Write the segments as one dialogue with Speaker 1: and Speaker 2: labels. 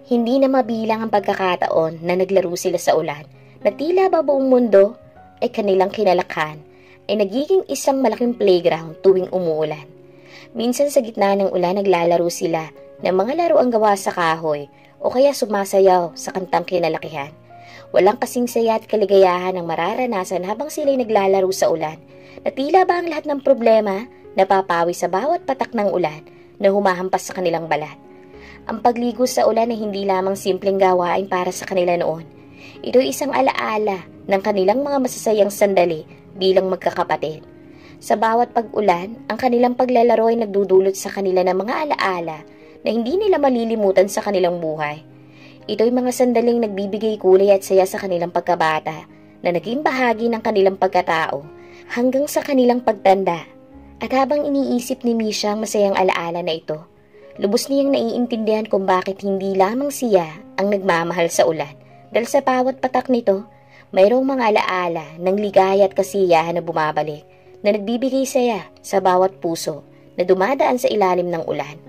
Speaker 1: Hindi na mabilang ang pagkakataon na naglaro sila sa ulan na tila ba buong mundo ay kanilang kinalakhan ay nagiging isang malaking playground tuwing umuulan. Minsan sa gitna ng ulan naglalaro sila ng mga laruang gawa sa kahoy o kaya sumasayaw sa kantang kinalakihan. Walang kasing saya at kaligayahan ang mararanasan habang sila'y naglalaro sa ulan na tila ba ang lahat ng problema napapawi sa bawat patak ng ulan na humahampas sa kanilang balat. Ang pagligo sa ulan ay hindi lamang simpleng gawain para sa kanila noon. Ito'y isang alaala ng kanilang mga masasayang sandali bilang magkakapatid. Sa bawat pag-ulan, ang kanilang paglalaro ay nagdudulot sa kanila ng mga alaala na hindi nila malilimutan sa kanilang buhay. Ito'y mga sandaling nagbibigay kulay at saya sa kanilang pagkabata na naging bahagi ng kanilang pagkatao hanggang sa kanilang pagtanda. At habang iniisip ni Misha ang masayang alaala na ito, lubos niyang naiintindihan kung bakit hindi lamang siya ang nagmamahal sa ulan. Dahil sa bawat patak nito, mayroong mga alaala ng ligaya at kasiyahan na bumabalik na nagbibigay saya sa bawat puso na dumadaan sa ilalim ng ulan.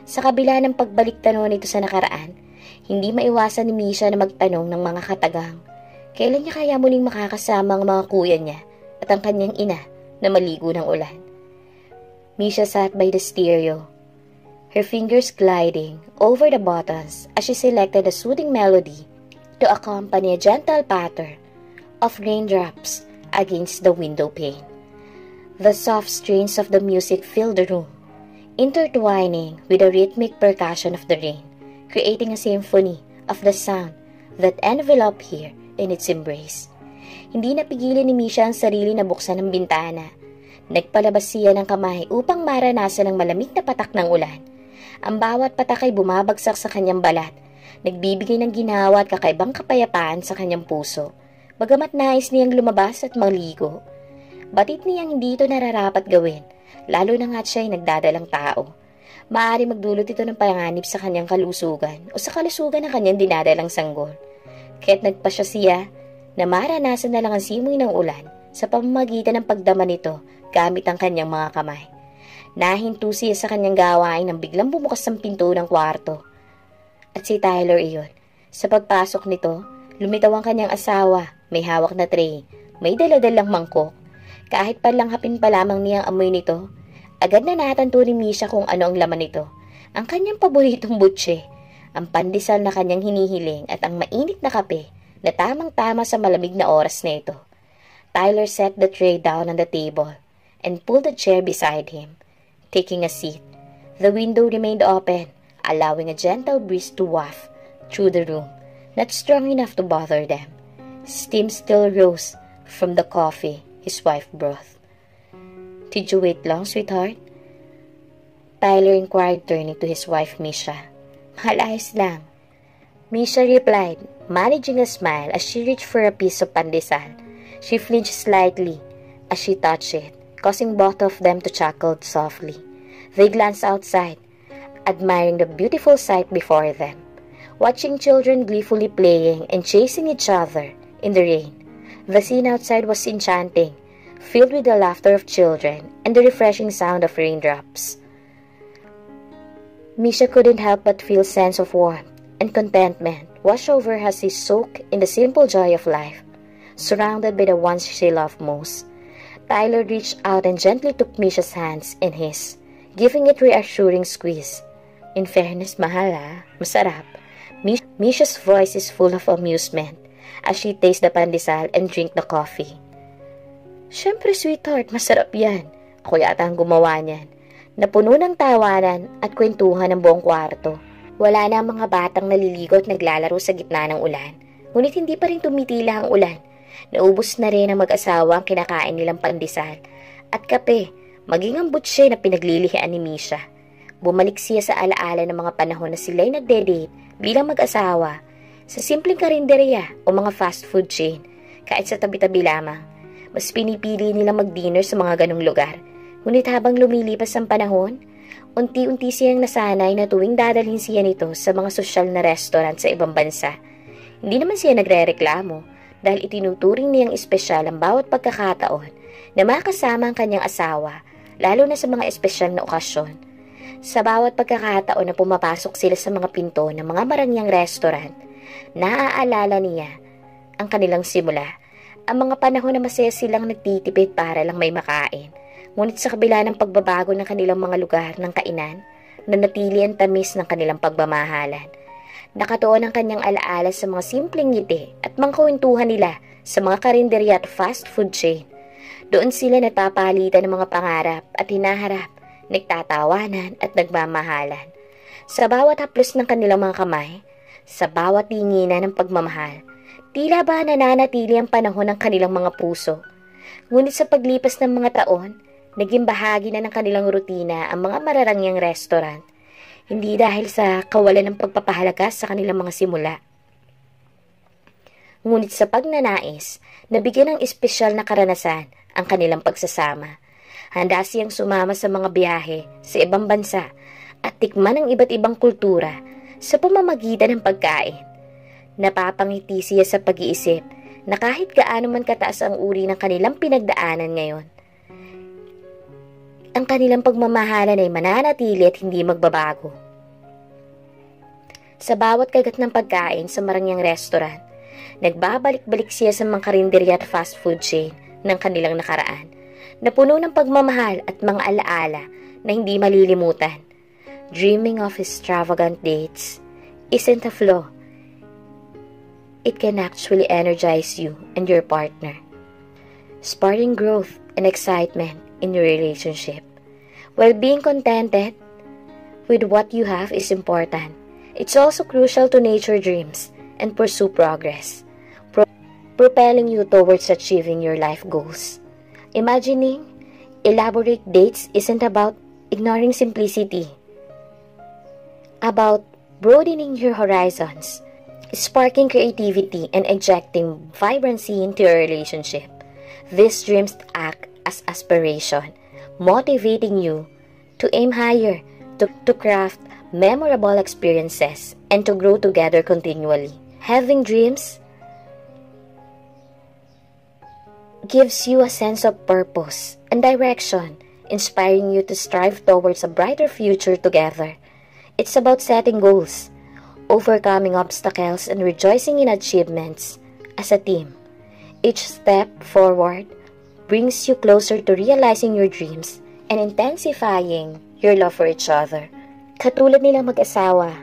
Speaker 1: Sa kabila ng pagbalik tanong nito sa nakaraan, hindi maiwasan ni Misha na magtanong ng mga katagang kailan niya kaya muling makakasama ang mga kuya niya at ang kanyang ina na maligo ng ulan. Misha sat by the stereo, her fingers gliding over the buttons as she selected a soothing melody to accompany a gentle patter of raindrops against the window pane. The soft strains of the music filled the room, intertwining with the rhythmic percussion of the rain, creating a symphony of the sound that enveloped her in its embrace. Hindi napigilan ni Misha ang sarili na buksan ang bintana. Nagpalabas siya ng kamay upang maranasan ang malamig na patak ng ulan. Ang bawat patak ay bumabagsak sa kanyang balat, nagbibigay ng ginawa at kakaibang kapayapaan sa kanyang puso. Bagamat nais niyang lumabas at maligo, batit niyang hindi ito nararapat gawin, lalo na nga't siya ay nagdadalang tao. Maaari magdulot ito ng panganib sa kanyang kalusugan o sa kalusugan ng kanyang dinadalang sanggol. Kaya't nagpasya siya na maranasan na lang ang simoy ng ulan sa pamamagitan ng pagdama nito gamit ang kanyang mga kamay. Nahinto siya sa kanyang gawain nang biglang bumukas ang pinto ng kwarto. At si Tyler iyon. Sa pagpasok nito, lumitaw ang kanyang asawa, may hawak na tray, may daladalang mangkok. Kahit palanghapin pa lamang niyang amoy nito, agad na natanto ni Misha kung ano ang laman nito. Ang kanyang paboritong butse, ang pandesal na kanyang hinihiling at ang mainit na kape na tamang-tama sa malamig na oras na ito. Tyler set the tray down on the table and pulled a chair beside him. Taking a seat, the window remained open, allowing a gentle breeze to waft through the room, not strong enough to bother them. Steam still rose from the coffee his wife brought. "Did you wait long, sweetheart?" Tyler inquired, turning to his wife, Misha. "Mahal, ayos lang," Misha replied, managing a smile as she reached for a piece of pandesal. She flinched slightly as she touched it, causing both of them to chuckle softly. They glanced outside, admiring the beautiful sight before them, watching children gleefully playing and chasing each other in the rain. The scene outside was enchanting, filled with the laughter of children and the refreshing sound of raindrops. Misha couldn't help but feel a sense of warmth and contentment wash over her as she soaked in the simple joy of life, surrounded by the ones she loved most. Tyler reached out and gently took Misha's hands in his, giving it a reassuring squeeze. "In fairness, mahal masarap." Misha's voice is full of amusement as she tastes the pandesal and drink the coffee. "Siyempre, sweetheart, masarap yan. Ako yata ang gumawa niyan." Napuno ng tawanan at kwentuhan ng buong kwarto. Wala na ang mga batang naliligo at naglalaro sa gitna ng ulan. Ngunit hindi pa rin tumitila ang ulan. Naubos na rin ang mag-asawa ang kinakain nilang pandesal at kape, maging ang butse na pinaglilihian ni Misha. Bumalik siya sa alaala ng mga panahon na sila'y nagde-date bilang mag-asawa sa simpleng karinderya o mga fast food chain, kahit sa tabi-tabi lamang. Mas pinipili nilang mag-dinner sa mga ganong lugar. Ngunit habang lumilipas ang panahon, unti-unti siyang nasanay na tuwing dadalhin siya nito sa mga sosyal na restaurant sa ibang bansa. Hindi naman siya nagre-reklamo dahil itinuturing niyang espesyal ang bawat pagkakataon na makasama ang kanyang asawa, lalo na sa mga espesyal na okasyon. Sa bawat pagkakataon na pumapasok sila sa mga pinto ng mga marangyang restaurant, naaalala niya ang kanilang simula, ang mga panahon na masaya silang nagtitipid para lang may makain. Ngunit sa kabila ng pagbabago ng kanilang mga lugar ng kainan, nanatili ang tamis ng kanilang pagmamahalan. Nakatuon ang kanyang alaala sa mga simpleng ngiti at mga kwentuhan nila sa mga karinderya at fast food chain. Doon sila natapalitan ng mga pangarap at hinaharap, nagtatawanan at nagmamahalan. Sa bawat haplos ng kanilang mga kamay, sa bawat tinginan ng pagmamahal, tila ba nananatili ang panahon ng kanilang mga puso. Ngunit sa paglipas ng mga taon, naging bahagi na ng kanilang rutina ang mga mararangyang restaurant. Hindi dahil sa kawalan ng pagpapahalaga sa kanilang mga simula. Ngunit sa pagnanais, nabigyan ng espesyal na karanasan ang kanilang pagsasama. Handa siyang sumama sa mga biyahe sa ibang bansa at tikman ang iba't ibang kultura sa pamamagitan ng pagkain. Napapangiti siya sa pag-iisip na kahit gaano man kataas ang uri ng kanilang pinagdaanan ngayon, ang kanilang pagmamahalan ay mananatili at hindi magbabago. Sa bawat kagat ng pagkain sa marangyang restaurant, nagbabalik-balik siya sa mga karinderya at fast food chain ng kanilang nakaraan, na puno ng pagmamahal at mga alaala na hindi malilimutan. Dreaming of extravagant dates isn't a flaw. It can actually energize you and your partner, sparking growth and excitement in your relationship. While being contented with what you have is important, it's also crucial to nurture dreams and pursue progress, propelling you towards achieving your life goals. Imagining elaborate dates isn't about ignoring simplicity, about broadening your horizons, sparking creativity and injecting vibrancy into your relationship. These dreams act as aspiration, motivating you to aim higher, to craft memorable experiences, and to grow together continually. Having dreams gives you a sense of purpose and direction, inspiring you to strive towards a brighter future together. It's about setting goals, overcoming obstacles, and rejoicing in achievements as a team. Each step forward brings you closer to realizing your dreams and intensifying your love for each other. Katulad nilang mag-asawa,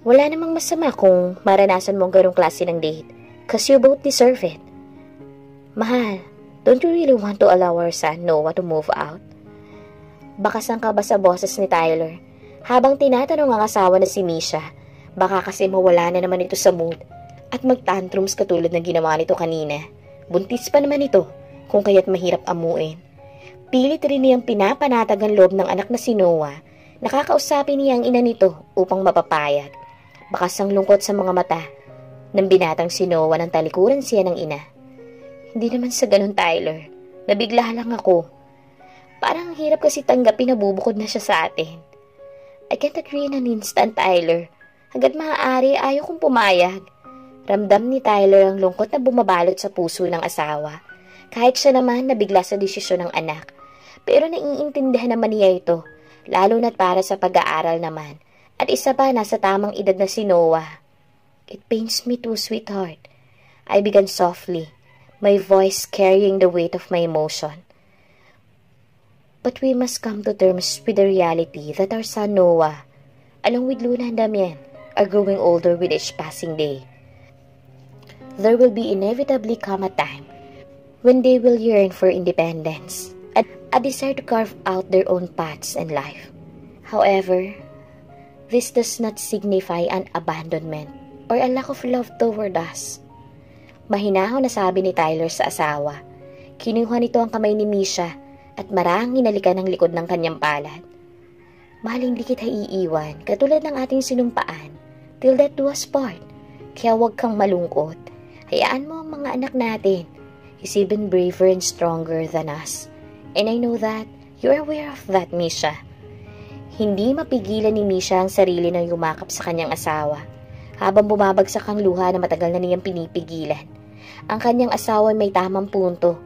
Speaker 1: wala namang masama kung maranasan mong ganong klase ng date, cause you both deserve it. Mahal, don't you really want to allow our son Noah to move out? Bakasan ka ba sa boses ni Tyler habang tinatanong ang asawa na si Misha? Baka kasi mawala na naman ito sa mood at mag-tantrums katulad ng ginawa nito kanina. Buntis pa naman ito, kung kaya't mahirap amuin. Pilit rin niyang pinapanatag ang loob ng anak na si Noah. Nakakausapin niya ang ina nito upang mapapayag. Bakas ang lungkot sa mga mata ng binatang si Noah nang talikuran siya ng ina. Hindi naman sa ganun, Tyler. Nabigla lang ako. Parang ang hirap kasi tanggapin na bubukod na siya sa atin. I can't agree in an instant, Tyler. Hanggat maaari, ayaw kong pumayag. Ramdam ni Tyler ang lungkot na bumabalot sa puso ng asawa. Kahit siya naman nabigla sa desisyon ng anak. Pero naiintindihan naman niya ito, lalo na't para sa pag-aaral naman. At isa pa, nasa tamang edad na si Noah. It pains me too, sweetheart. I began softly, my voice carrying the weight of my emotion. But we must come to terms with the reality that our son Noah, along with Luna and Damian, are growing older with each passing day. There will be inevitably come a time when they will yearn for independence, a desire to carve out their own paths in life. However, this does not signify an abandonment or a lack of love toward us. Mahinahon na sabi ni Tyler sa asawa. Kinuha nito ang kamay ni Misha at marahang hinalikan ang likod ng kanyang palad. Mahal, hindi kita iiwan, katulad ng ating sinumpaan, till death do us part. Kaya huwag kang malungkot. Hayaan mo ang mga anak natin. He's even braver and stronger than us. And I know that you're aware of that, Misha. Hindi mapigilan ni Misha ang sarili na yumakap sa kanyang asawa, habang bumabagsak ang luha na matagal na niyang pinipigilan. Ang kanyang asawa ay may tamang punto.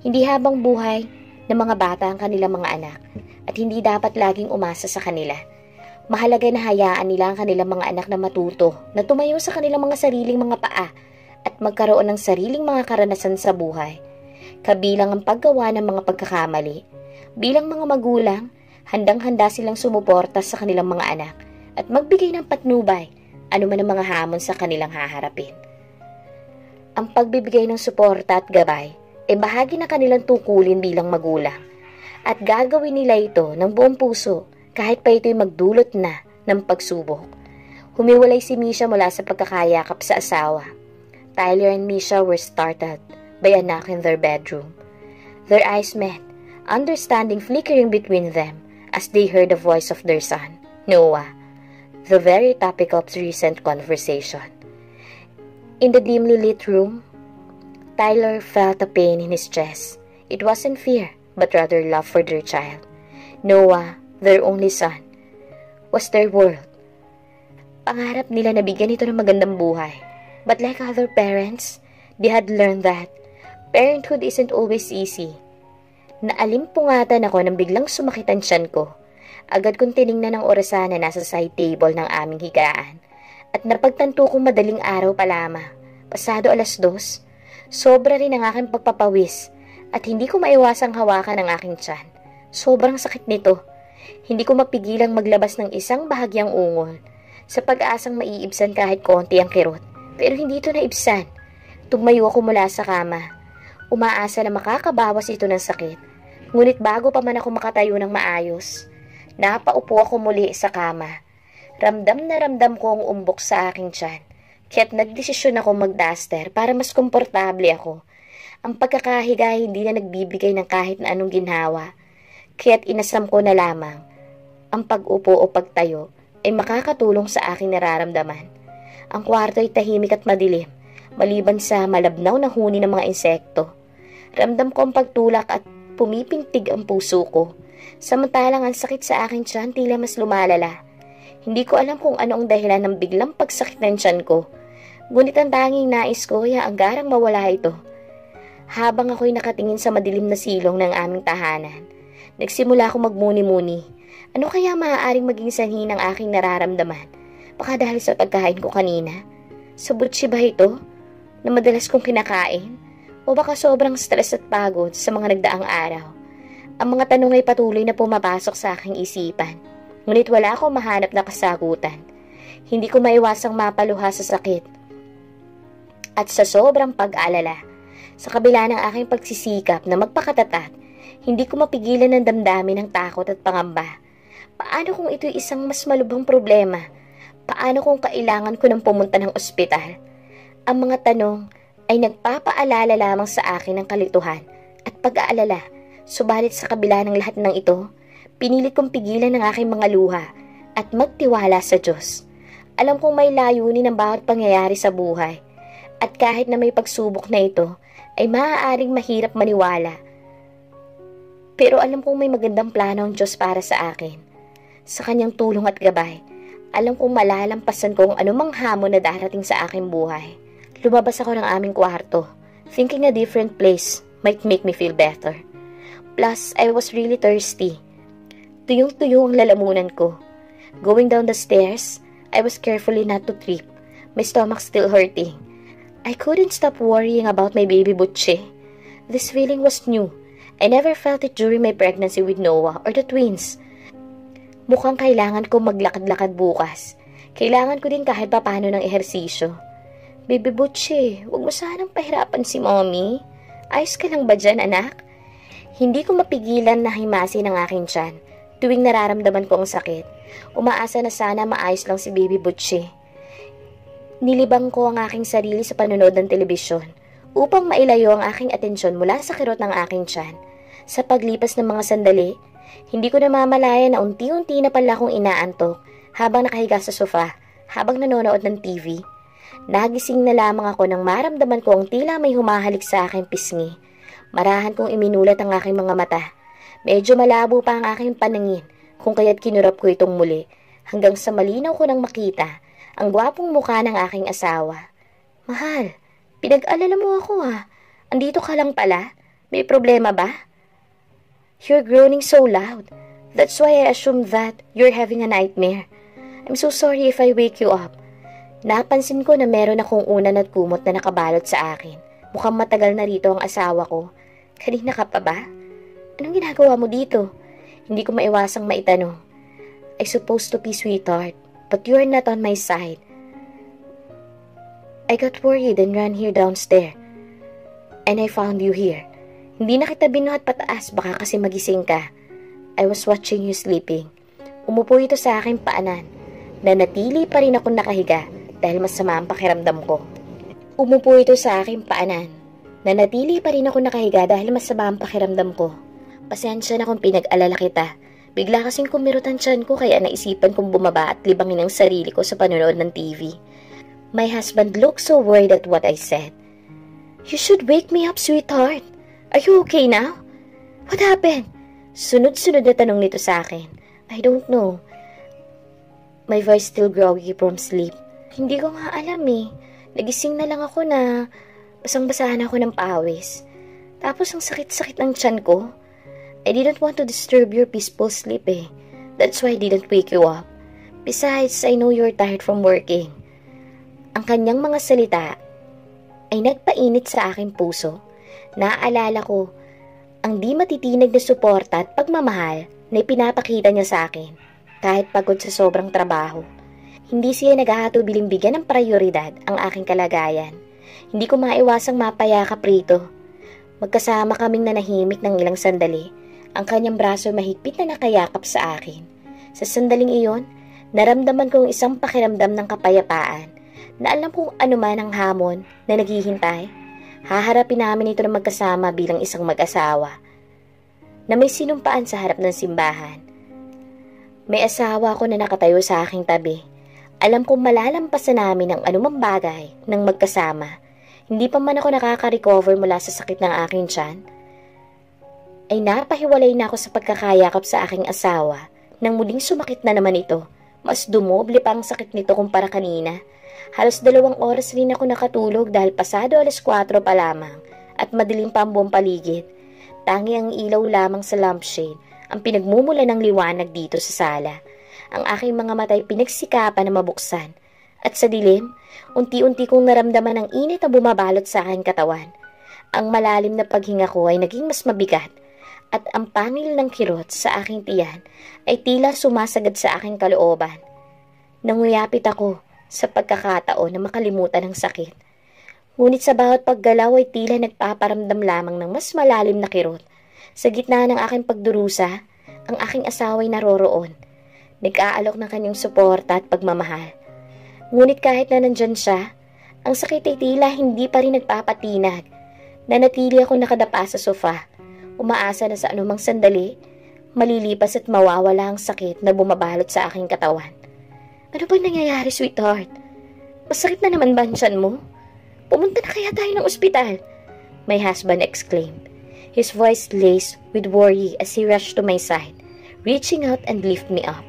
Speaker 1: Hindi habang buhay, ng mga bata ang kanilang mga anak at hindi dapat laging umasa sa kanila. Mahalaga na hayaan nila ang kanilang mga anak na matuto, na tumayo sa kanilang mga sariling mga paa at magkaroon ng sariling mga karanasan sa buhay. Kabilang ang paggawa ng mga pagkakamali. Bilang mga magulang, handang-handa silang sumuporta sa kanilang mga anak at magbigay ng patnubay, anuman ang mga hamon sa kanilang haharapin. Ang pagbibigay ng suporta at gabay ay bahagi na kanilang tungkulin bilang magulang at gagawin nila ito ng buong puso kahit pa ito'y magdulot na ng pagsubok. Humiwalay si Misha mula sa pagkakayakap sa asawa. Tyler and Misha were startled by a knock in their bedroom. Their eyes met, understanding flickering between them as they heard the voice of their son, Noah, the very topic of recent conversation. In the dimly lit room, Tyler felt a pain in his chest. It wasn't fear, but rather love for their child. Noah, their only son, was their world. Pangarap nila na bigyan ito ng magandang buhay. But like other parents, they had learned that parenthood isn't always easy. Naalimpungatan ako nang biglang sumakit ang tiyan ko. Agad kong tiningnan ang orasan na nasa side table ng aming higaan. At napagtanto kong madaling araw pa lamang, pasado 2:00. Sobra rin ang aking pagpapawis at hindi ko maiwasang hawakan ang aking tiyan. Sobrang sakit nito. Hindi ko mapigilang maglabas ng isang bahagyang ungol sa pag-aasang maiibsan kahit konti ang kirot. Pero hindi ito naibsan. Tumayo ako mula sa kama. Umaasa na makakabawas ito ng sakit. Ngunit bago pa man ako makatayo ng maayos, napaupo ako muli sa kama. Ramdam na ramdam ko ang umbok sa aking tiyan. Kaya't nagdesisyon ako mag-duster para mas komportable ako. Ang pagkakahiga hindi na nagbibigay ng kahit na anong ginhawa. Kaya't inasam ko na lamang. Ang pag-upo o pagtayo ay makakatulong sa aking nararamdaman. Ang kwarto ay tahimik at madilim, maliban sa malabnaw na huni ng mga insekto. Ramdam ko ang pagtulak at pumipintig ang puso ko. Samantalang ang sakit sa aking tiyan tila mas lumalala. Hindi ko alam kung ano ang dahilan ng biglang pagsakit ng tiyan ko. Ngunit ang tanging nais ko ay ang garang mawala ito. Habang ako'y nakatingin sa madilim na silong ng aming tahanan, nagsimula akong magmuni-muni. Ano kaya maaaring maging sanhi ng aking nararamdaman? Baka dahil sa pagkain ko kanina? Sa butsi ba ito na madalas kong kinakain? O baka sobrang stress at pagod sa mga nagdaang araw? Ang mga tanong ay patuloy na pumapasok sa aking isipan. Ngunit wala akong mahanap na kasagutan. Hindi ko maiwasang mapaluha sa sakit at sa sobrang pag-alala. Sa kabila ng aking pagsisikap na magpakatatag, hindi ko mapigilan ng damdamin ng takot at pangamba. Paano kung ito'y isang mas malubhang problema? Paano kung kailangan ko ng pumunta ng ospital? Ang mga tanong ay nagpapaalala lamang sa akin ng kalituhan at pag-aalala. Subalit sa kabila ng lahat ng ito, pinilit kong pigilan ng aking mga luha at magtiwala sa Diyos. Alam kong may layunin ang bawat pangyayari sa buhay. At kahit na may pagsubok na ito, ay maaaring mahirap maniwala. Pero alam kong may magandang plano ang Diyos para sa akin. Sa kanyang tulong at gabay, alam kong malalampasan ko ang anumang hamon na darating sa aking buhay. Lumabas ako ng aming kwarto, thinking a different place might make me feel better. Plus, I was really thirsty. Tuyong-tuyo ang lalamunan ko. Going down the stairs, I was carefully not to trip. My stomach still hurting. I couldn't stop worrying about my baby Butchie. This feeling was new. I never felt it during my pregnancy with Noah or the twins. Mukhang kailangan ko maglakad-lakad bukas. Kailangan ko din kahit papano ng ehersisyo. Baby Butchie, huwag mo sanang pahirapan si Mommy. Ayos ka lang ba dyan, anak? Hindi ko mapigilan na himasin ang aking tiyan tuwing nararamdaman ko ang sakit. Umaasa na sana maayos lang si Baby Butchie. Nilibang ko ang aking sarili sa panonood ng telebisyon upang mailayo ang aking atensyon mula sa kirot ng aking tiyan. Sa paglipas ng mga sandali, hindi ko namamalaya na unti-unti na pala akong inaantok habang nakahiga sa sofa, habang nanonood ng TV. Nagising na lamang ako nang maramdaman ko ang tila may humahalik sa aking pisngi. Marahan kong iminulat ang aking mga mata. Medyo malabo pa ang aking paningin kung kaya't kinurap ko itong muli hanggang sa malinaw ko nang makita ang gwapong mukha ng aking asawa. Mahal, pinag-alala mo ako ha. Andito ka lang pala. May problema ba? You're groaning so loud. That's why I assumed that you're having a nightmare. I'm so sorry if I wake you up. Napansin ko na meron akong unan at kumot na nakabalot sa akin. Mukhang matagal na rito ang asawa ko. Kanina ka pa ba? Anong ginagawa mo dito? Hindi ko maiwasang maitanong. I supposed to be sweetheart, but you're not on my side. I got worried and ran here downstairs. And I found you here. Hindi na kita binuhat pataas, baka kasi magising ka. I was watching you sleeping. Umupo ito sa aking paanan. Nanatili pa rin ako nakahiga dahil masama ang pakiramdam ko. Umupo ito sa aking paanan. Nanatili pa rin ako nakahiga dahil masama ang pakiramdam ko. Pasensya na kung pinag-alala kita. Bigla kasing kumirot ang tiyan ko kaya naisipan kong bumaba at libangin ang sarili ko sa panonood ng TV. My husband looked so worried at what I said. You should wake me up, sweetheart. Are you okay now? What happened? Sunod-sunod na tanong nito sa akin. I don't know. My voice still groggy from sleep. Hindi ko nga alam eh. Nagising na lang ako na basang-basahan ako ng pawis. Tapos ang sakit-sakit ng tiyan ko. I didn't want to disturb your peaceful sleep eh. That's why I didn't wake you up. Besides, I know you're tired from working. Ang kanyang mga salita ay nagpainit sa aking puso. Naaalala ko ang di matitinag na suporta at pagmamahal na ipinapakita niya sa akin kahit pagod sa sobrang trabaho. Hindi siya naghahatubiling bigyan ng prioridad ang aking kalagayan. Hindi ko maiwasang mapayakap rito. Magkasama kaming nanahimik ng ilang sandali. Ang kanyang braso mahigpit na nakayakap sa akin. Sa sandaling iyon, naramdaman kong isang pakiramdam ng kapayapaan na alam kung ano man ang hamon na naghihintay. Haharapin namin ito na magkasama bilang isang mag-asawa na may sinumpaan sa harap ng simbahan. May asawa ako na nakatayo sa aking tabi. Alam kong malalampasan namin ang anumang bagay ng magkasama. Hindi pa man ako nakaka-recover mula sa sakit ng aking tiyan, ay napahiwalay na ako sa pagkakayakap sa aking asawa. Nang muling sumakit na naman ito, mas dumoble pa ang sakit nito kumpara kanina. Halos 2 oras rin ako nakatulog dahil pasado 4:00 pa lamang at madilim pa ang buong paligid. Tangi ang ilaw lamang sa lampshade ang pinagmumula ng liwanag dito sa sala. Ang aking mga matay pinagsikapan na mabuksan at sa dilim, unti-unti kong naramdaman ang init na bumabalot sa aking katawan. Ang malalim na paghinga ko ay naging mas mabigat at ang pangil ng kirot sa aking tiyan ay tila sumasagad sa aking kalooban. Nanguyapit ako sa pagkakataon na makalimutan ang sakit. Ngunit sa bawat paggalaw ay tila nagpaparamdam lamang ng mas malalim na kirot. Sa gitna ng aking pagdurusa, ang aking asawa ay naroroon. Nag-aalok ng kanyang suporta at pagmamahal. Ngunit kahit na nandyan siya, ang sakit ay tila hindi pa rin nagpapatinag. Nanatili ako nakadapa sa sofa, umaasa na sa anumang sandali, malilipas at mawawala ang sakit na bumabalot sa aking katawan. Ano ba nangyayari, sweetheart? Masakit na naman ba ang tiyan mo? Pumunta na kaya tayo ng ospital? My husband exclaimed. His voice laced with worry as he rushed to my side, reaching out and lift me up.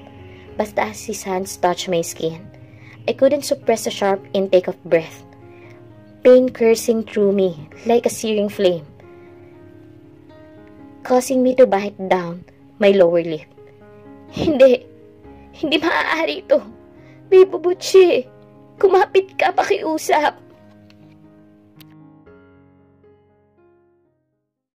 Speaker 1: But as his hands touched my skin, I couldn't suppress a sharp intake of breath. Pain coursing through me like a searing flame, causing me to bite down my lower lip. Hindi maaari ito. Baby Butchie, kumapit ka, pakiusap.